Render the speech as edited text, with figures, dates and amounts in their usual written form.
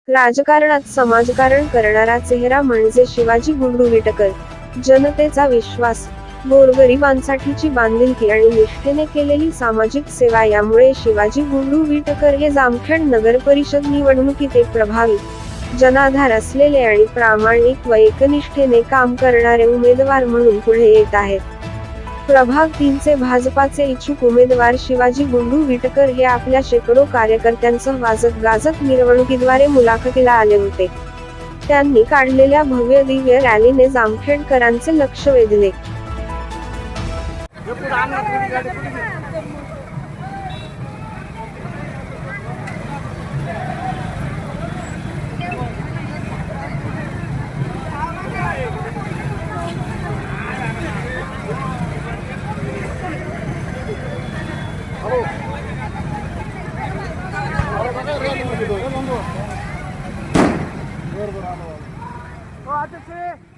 राजकारणात समाजकारण करणारा चेहरा म्हणजे शिवाजी गुंडू विटकर. जनतेचा विश्वास, गोरगरिबांसाठीची बांधिलकी आणि निष्ठेने केलेली सामाजिक सेवा यामुळे शिवाजी गुंडू विटकर हे जामखेड नगर परिषद निवडणुकीत एक प्रभावी, जनाधार असलेले आणि प्रामाणिक व एकनिष्ठेने काम करणारे उमेदवार म्हणून पुढे येत आहेत. प्रभाग 3 चे भाजपाचे इच्छुक उमेदवार शिवाजी गुंडू विटकर हे आपल्या शेकडो कार्यकर्त्यांसह वाजत गाजत मिरवणुकीद्वारे मुलाखतीला आले होते. त्यांनी काढलेल्या भव्य दिव्य रॅलीने जामखेडकरांचे लक्ष वेधले. बरोबर